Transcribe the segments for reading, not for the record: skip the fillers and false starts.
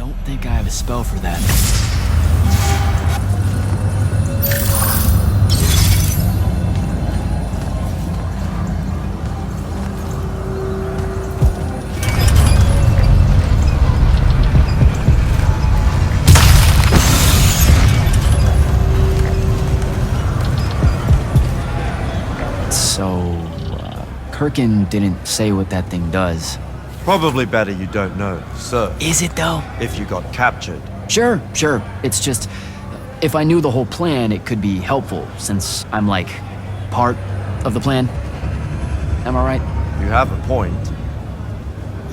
don't think I have a spell for that. Kirkin didn't say what that thing does. Probably better you don't know, sir. Is it though? If you got captured. Sure. It's just, if I knew the whole plan, it could be helpful, since I'm like, part of the plan. Am I right? You have a point.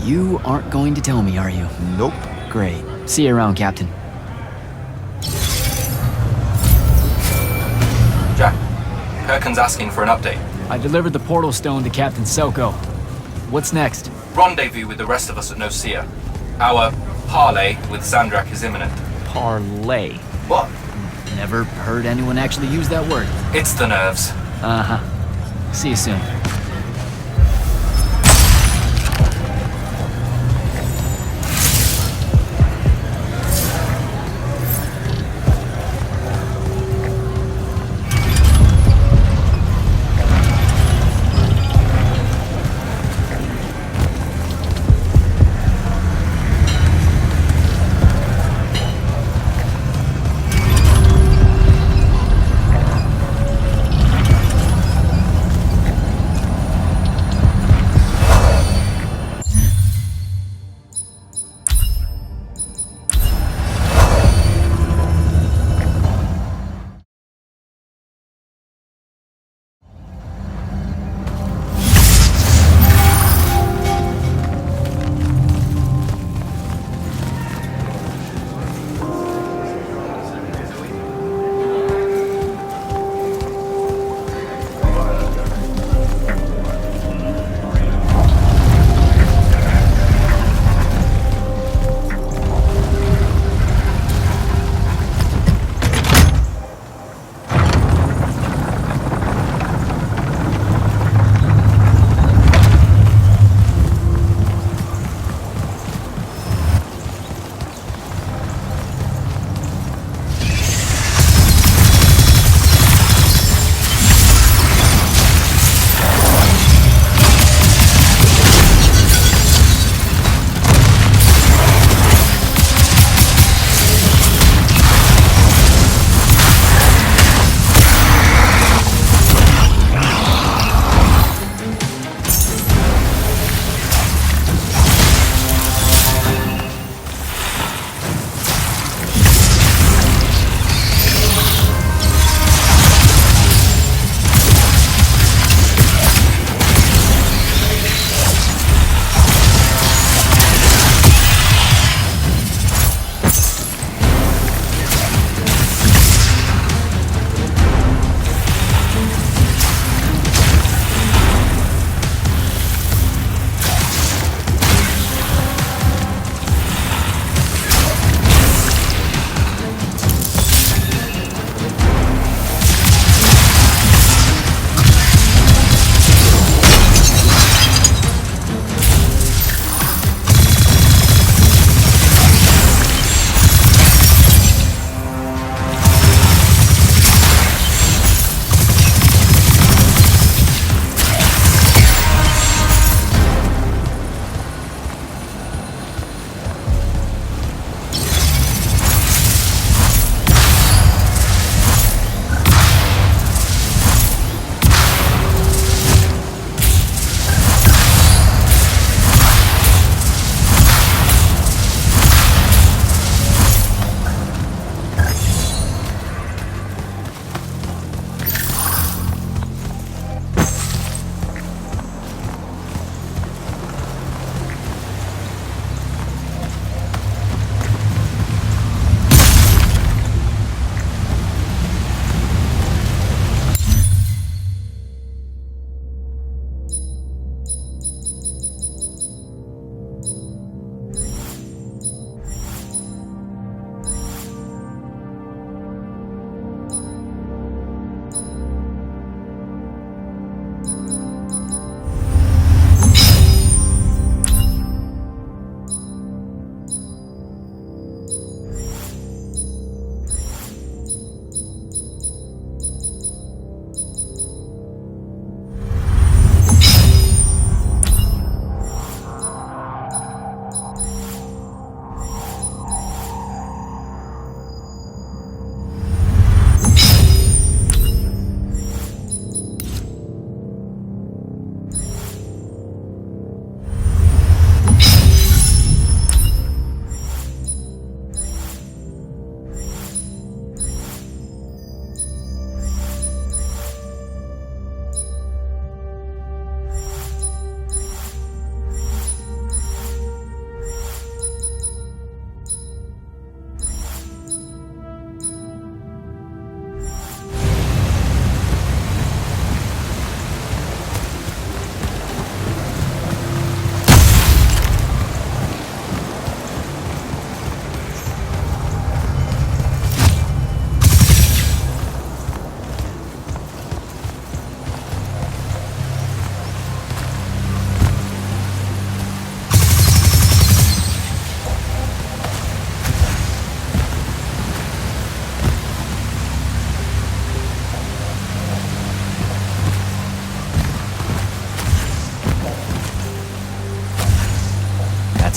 You aren't going to tell me, are you? Nope. Great. See you around, Captain. Jack, Kirkin's asking for an update. I delivered the portal stone to Captain Selko. What's next? Rendezvous with the rest of us at Nocea. Our parley with Sandrak is imminent. Parlay. What? Never heard anyone actually use that word. It's the nerves. Uh-huh. See you soon.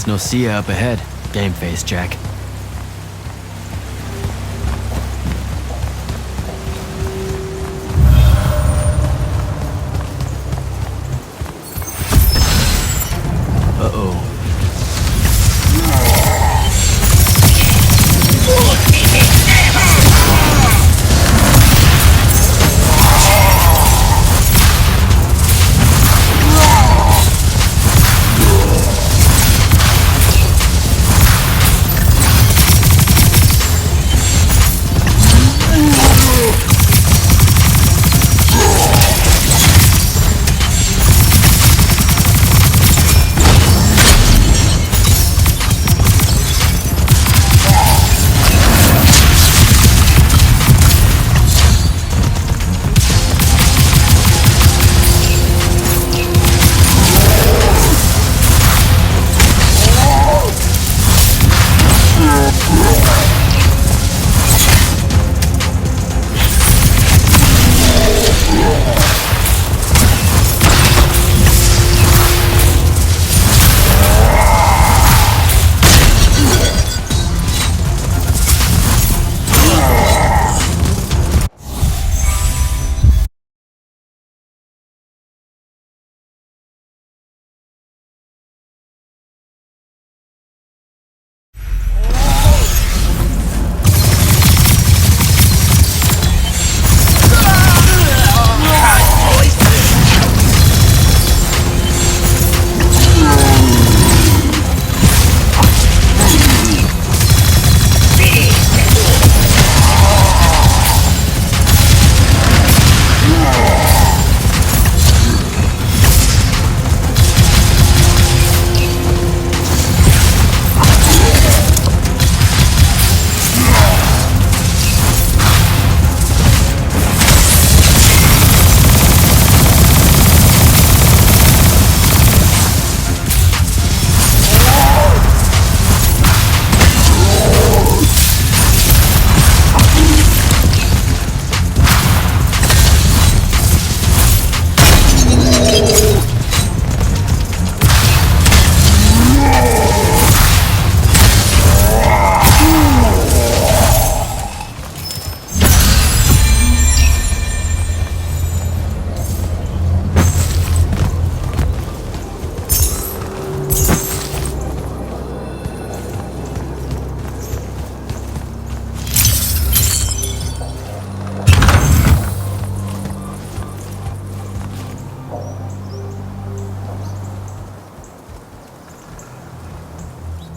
It's Nocea up ahead. Game face, Jack. Uh-oh.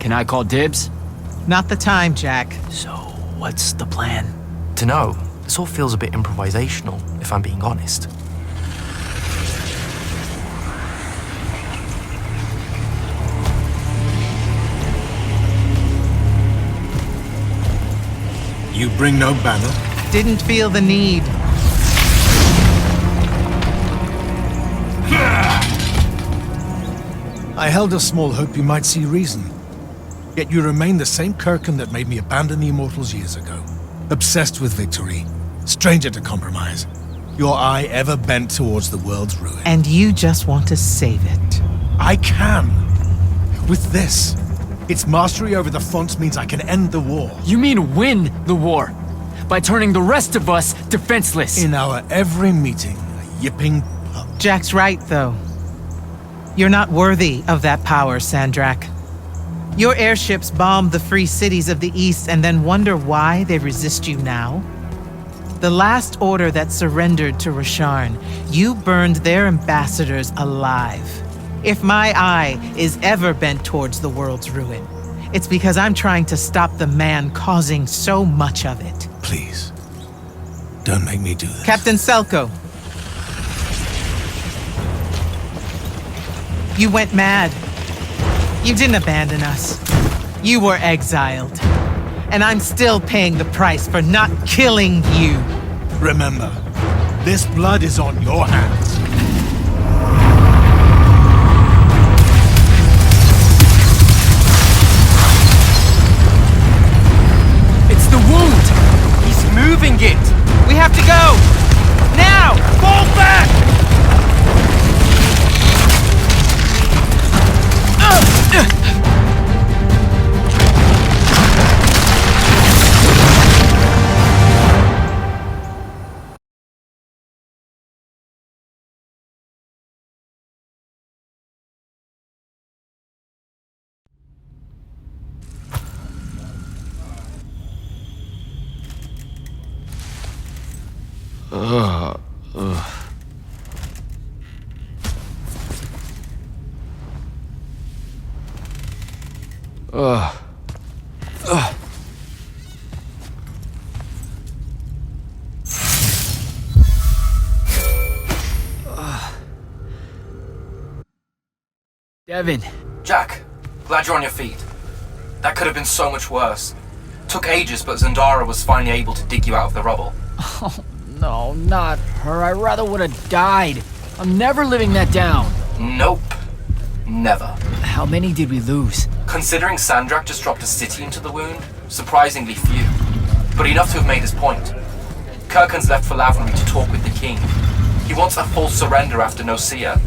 Can I call dibs? Not the time, Jack. So, what's the plan? Dunno. This all feels a bit improvisational, if I'm being honest. You bring no banner? Didn't feel the need. I held a small hope you might see reason. Yet you remain the same Kirkin that made me abandon the Immortals years ago. Obsessed with victory, stranger to compromise. Your eye ever bent towards the world's ruin. And you just want to save it. I can. With this. Its mastery over the fonts means I can end the war. You mean win the war? By turning the rest of us defenseless? In our every meeting, a yipping pup. Jack's right, though. You're not worthy of that power, Sandrak. Your airships bomb the free cities of the East and then wonder why they resist you now? The last order that surrendered to Rasharn, you burned their ambassadors alive. If my eye is ever bent towards the world's ruin, it's because I'm trying to stop the man causing so much of it. Please, don't make me do this. Captain Selko. You went mad. You didn't abandon us. You were exiled. And I'm still paying the price for not killing you. Remember, this blood is on your hands. It's the wound! He's moving it! We have to go! Now! Fall back! Devin. Jack, glad you're on your feet. That could have been so much worse. Took ages, but Zendara was finally able to dig you out of the rubble. Oh, no, not her. I rather would have died. I'm never living that down. Nope. Never. How many did we lose? Considering Sandrak just dropped a city into the wound, surprisingly few. But enough to have made his point. Kirkhan's left for Lavnery to talk with the king. He wants a full surrender after Nocea.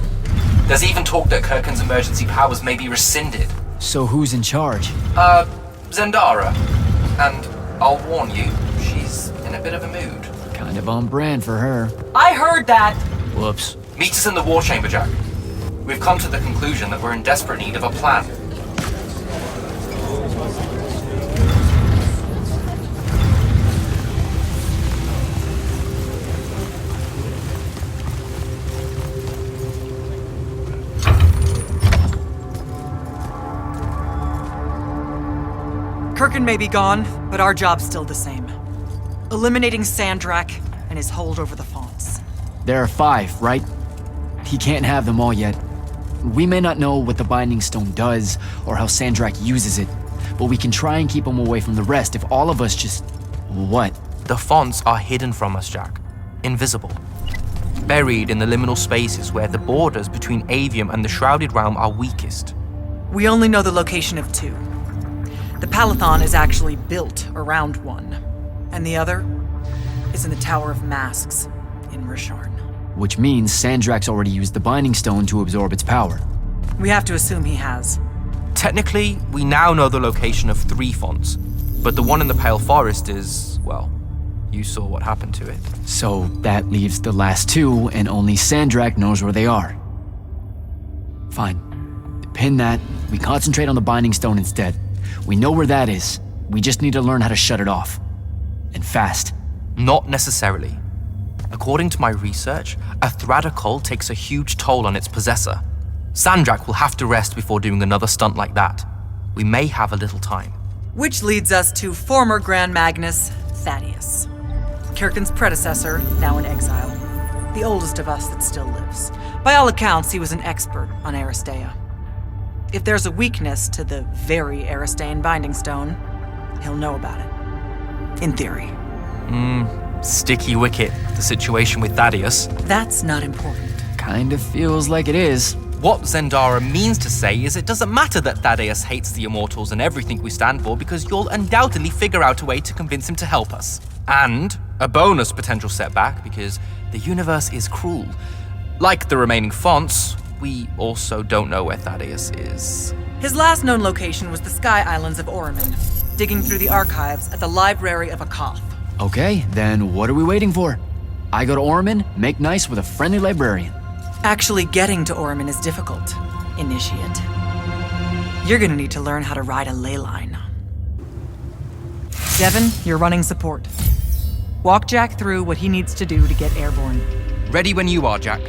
There's even talk that Kirkhan's emergency powers may be rescinded. So who's in charge? Zendara. And I'll warn you, she's in a bit of a mood. Kind of on brand for her. I heard that! Whoops. Meet us in the war chamber, Jack. We've come to the conclusion that we're in desperate need of a plan. Kirkhan may be gone, but our job's still the same. Eliminating Sandrak and his hold over the fonts. There are 5, right? He can't have them all yet. We may not know what the Binding Stone does, or how Sandrak uses it, but we can try and keep him away from the rest if all of us just... What? The fonts are hidden from us, Jack. Invisible. Buried in the liminal spaces where the borders between Aveum and the Shrouded Realm are weakest. We only know the location of 2. The Palathon is actually built around one, and the other is in the Tower of Masks in Risharn. Which means Sandrak's already used the Binding Stone to absorb its power. We have to assume he has. Technically, we now know the location of 3 fonts, but the one in the Pale Forest is, well, you saw what happened to it. So that leaves the last 2, and only Sandrak knows where they are. Fine. Pin that. We concentrate on the Binding Stone instead. We know where that is. We just need to learn how to shut it off. And fast. Not necessarily. According to my research, a Thradakol takes a huge toll on its possessor. Sandrak will have to rest before doing another stunt like that. We may have a little time. Which leads us to former Grand Magnus, Thaddeus. Kirkhan's predecessor, now in exile. The oldest of us that still lives. By all accounts, he was an expert on Aristea. If there's a weakness to the very Aristean Binding Stone, he'll know about it. In theory. Sticky wicket, the situation with Thaddeus. That's not important. Kind of feels like it is. What Zendara means to say is it doesn't matter that Thaddeus hates the Immortals and everything we stand for, because you'll undoubtedly figure out a way to convince him to help us. And a bonus potential setback, because the universe is cruel. Like the remaining fonts, we also don't know where Thaddeus is. His last known location was the Sky Islands of Oramin, digging through the archives at the Library of Akoth. Okay, then what are we waiting for? I go to Oramin, make nice with a friendly librarian. Actually getting to Oramin is difficult, Initiate. You're gonna need to learn how to ride a ley line. Devin, you're running support. Walk Jack through what he needs to do to get airborne. Ready when you are, Jack.